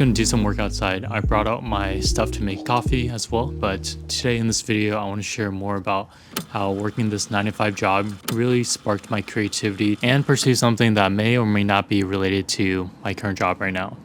gonna do some work outside. I brought out my stuff to make coffee as well, but today in this video I want to share more about how working this 9 to 5 job really sparked my creativity and pursue something that may or may not be related to my current job right now.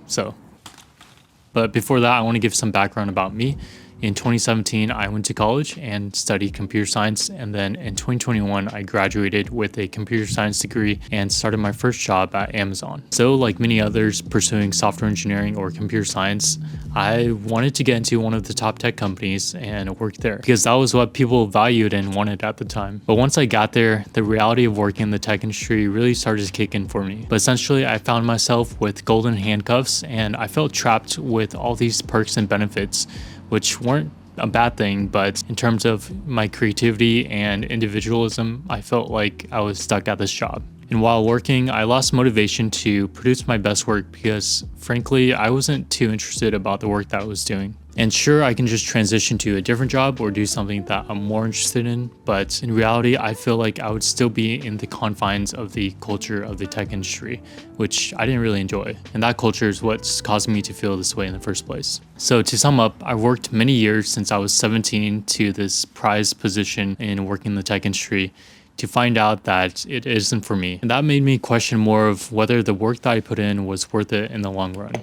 But before that, I want to give some background about me. In 2017, I went to college and studied computer science, and then in 2021, I graduated with a computer science degree and started my first job at Amazon. So like many others pursuing software engineering or computer science, I wanted to get into one of the top tech companies and work there because that was what people valued and wanted at the time. But once I got there, the reality of working in the tech industry really started to kick in for me. But essentially, I found myself with golden handcuffs and I felt trapped with all these perks and benefits, which weren't a bad thing, but in terms of my creativity and individualism, I felt like I was stuck at this job. And while working, I lost motivation to produce my best work because, frankly, I wasn't too interested about the work that I was doing. And sure, I can just transition to a different job or do something that I'm more interested in, but in reality, I feel like I would still be in the confines of the culture of the tech industry, which I didn't really enjoy. And that culture is what's causing me to feel this way in the first place. So to sum up, I worked many years since I was 17 to this prized position in working in the tech industry to find out that it isn't for me. And that made me question more of whether the work that I put in was worth it in the long run.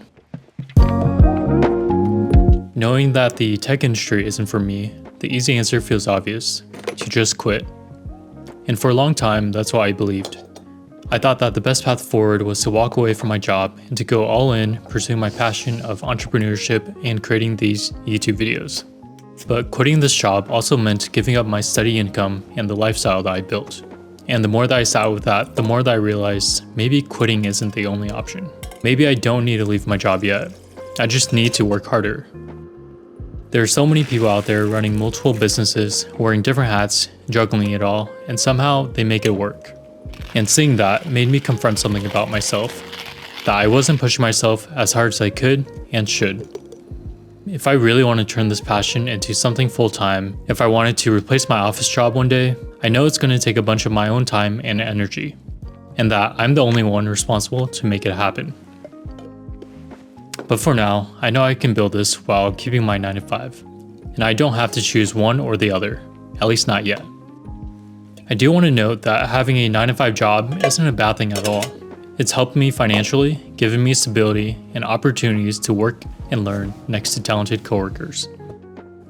Knowing that the tech industry isn't for me, the easy answer feels obvious: to just quit. And for a long time, that's what I believed. I thought that the best path forward was to walk away from my job and to go all in, pursuing my passion of entrepreneurship and creating these YouTube videos. But quitting this job also meant giving up my steady income and the lifestyle that I built. And the more that I sat with that, the more that I realized maybe quitting isn't the only option. Maybe I don't need to leave my job yet. I just need to work harder. There are so many people out there running multiple businesses, wearing different hats, juggling it all, and somehow they make it work. And seeing that made me confront something about myself, that I wasn't pushing myself as hard as I could and should. If I really want to turn this passion into something full-time, if I wanted to replace my office job one day, I know it's going to take a bunch of my own time and energy, and that I'm the only one responsible to make it happen. But for now, I know I can build this while keeping my 9 to 5, and I don't have to choose one or the other, at least not yet. I do want to note that having a 9 to 5 job isn't a bad thing at all. It's helped me financially, giving me stability and opportunities to work and learn next to talented coworkers.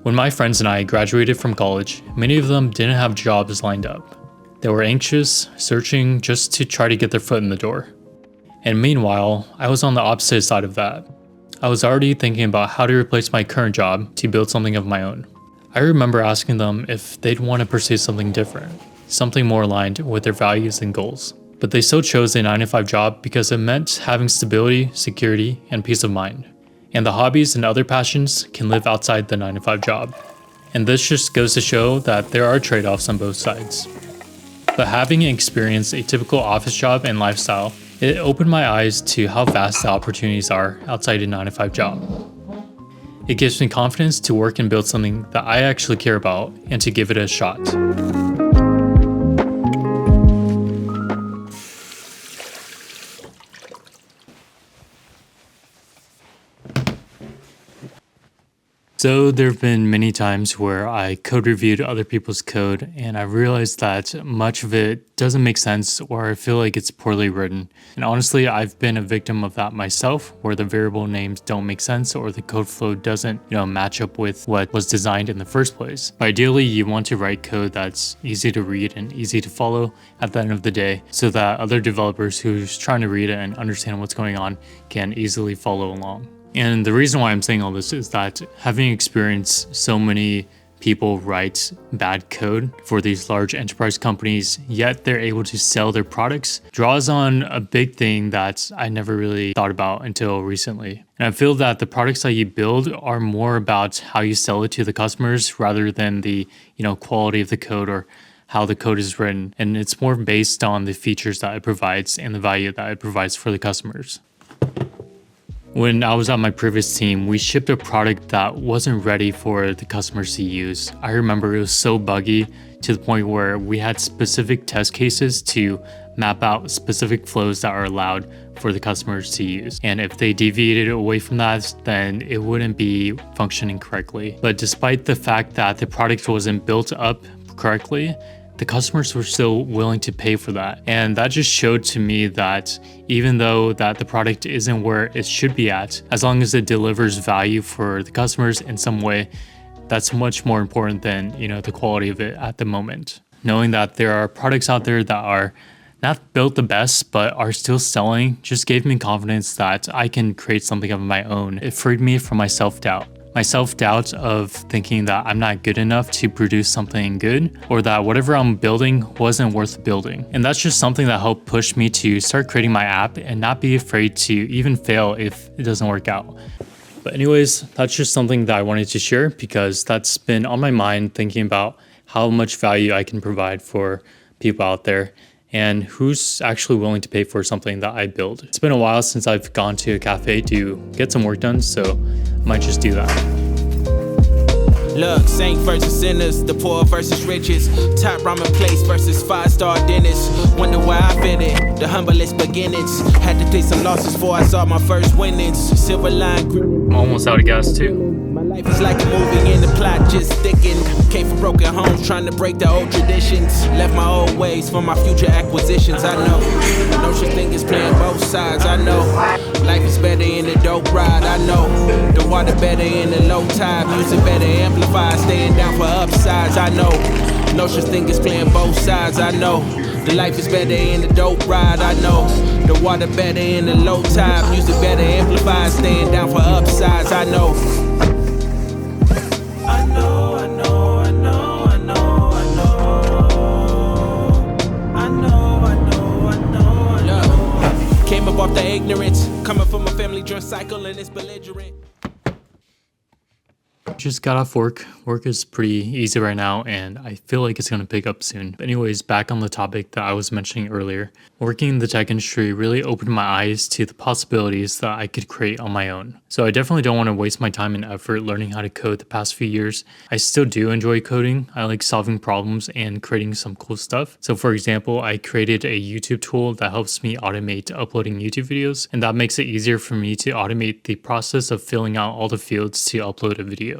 When my friends and I graduated from college, many of them didn't have jobs lined up. They were anxious, searching just to try to get their foot in the door. And meanwhile, I was on the opposite side of that. I was already thinking about how to replace my current job to build something of my own. I remember asking them if they'd want to pursue something different, something more aligned with their values and goals. But they still chose a 9 to 5 job because it meant having stability, security, and peace of mind. And the hobbies and other passions can live outside the 9 to 5 job. And this just goes to show that there are trade-offs on both sides. But having experienced a typical office job and lifestyle, it opened my eyes to how vast the opportunities are outside a 9 to 5 job. It gives me confidence to work and build something that I actually care about and to give it a shot. So there have been many times where I code reviewed other people's code and I realized that much of it doesn't make sense or I feel like it's poorly written. And honestly, I've been a victim of that myself, where the variable names don't make sense or the code flow doesn't, match up with what was designed in the first place. But ideally, you want to write code that's easy to read and easy to follow at the end of the day so that other developers who's trying to read it and understand what's going on can easily follow along. And the reason why I'm saying all this is that having experienced so many people write bad code for these large enterprise companies, yet they're able to sell their products, draws on a big thing that I never really thought about until recently. And I feel that the products that you build are more about how you sell it to the customers rather than the, quality of the code or how the code is written. And it's more based on the features that it provides and the value that it provides for the customers. When I was on my previous team, we shipped a product that wasn't ready for the customers to use. I remember it was so buggy to the point where we had specific test cases to map out specific flows that are allowed for the customers to use. And if they deviated away from that, then it wouldn't be functioning correctly. But despite the fact that the product wasn't built up correctly, the customers were still willing to pay for that. And that just showed to me that even though that the product isn't where it should be at, as long as it delivers value for the customers in some way, that's much more important than, you know, the quality of it at the moment. Knowing that there are products out there that are not built the best, but are still selling, just gave me confidence that I can create something of my own. It freed me from my self-doubt. My self-doubt of thinking that I'm not good enough to produce something good, or that whatever I'm building wasn't worth building. And that's just something that helped push me to start creating my app and not be afraid to even fail if it doesn't work out. But anyways, that's just something that I wanted to share because that's been on my mind, thinking about how much value I can provide for people out there and who's actually willing to pay for something that I build. It's been a while since I've gone to a cafe to get some work done, so I might just do that. Look, saint versus sinners, the poor versus riches, top ramen place versus 5-star dinners. Wonder why I fit it, the humblest beginnings. Had to take some losses before I saw my first winnings. Silver line grin. I'm almost out of gas too. My life is like a movie and the plot just sticking. Came from broken homes trying to break the old traditions. Left my old ways for my future acquisitions. I know, no such thing as playing both sides. I know, life is better in the dope ride. I know, the water better in the low tide. Music better amplified, staying down for upsides. I know, no such thing as playing both sides. I know, the life is better in the dope ride. I know, the water better in the low tide. Music better amplified, staying down for upsides. I know. Came up off the ignorance, coming from a family drunk cycle and it's belligerent. Just got off work. Work is pretty easy right now and I feel like it's gonna pick up soon. But anyways, back on the topic that I was mentioning earlier, working in the tech industry really opened my eyes to the possibilities that I could create on my own. So I definitely don't want to waste my time and effort learning how to code the past few years. I still do enjoy coding. I like solving problems and creating some cool stuff. So for example, I created a YouTube tool that helps me automate uploading YouTube videos, and that makes it easier for me to automate the process of filling out all the fields to upload a video.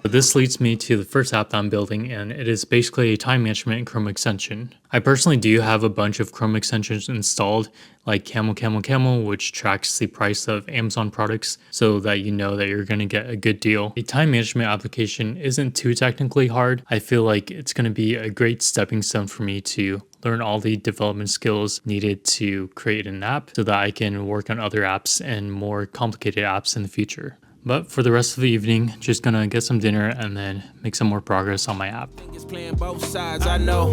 This leads me to the first app that I'm building, and it is basically a time management Chrome extension. I personally do have a bunch of Chrome extensions installed, like Camel, which tracks the price of Amazon products so that you know that you're going to get a good deal. A time management application isn't too technically hard. I feel like it's going to be a great stepping stone for me to learn all the development skills needed to create an app so that I can work on other apps and more complicated apps in the future. But for the rest of the evening, just gonna get some dinner and then make some more progress on my app. It's playing both sides, I know.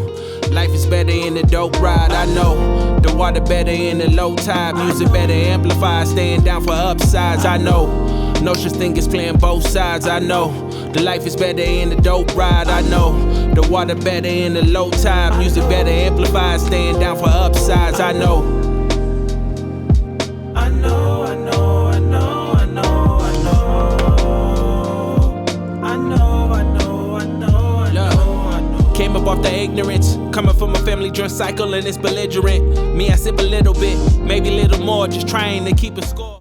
Life is better in the dope ride, I know. The water better in the low tide. Music better amplified, staying down for upsides, I know. No such thing as playing both sides, I know. The life is better in the dope ride, I know. The water better in the low tide. Music better amplified, staying down for upsides, I know. Came up off the ignorance, coming from a family drunk cycle and it's belligerent. Me, I sip a little bit, maybe a little more, just trying to keep a score.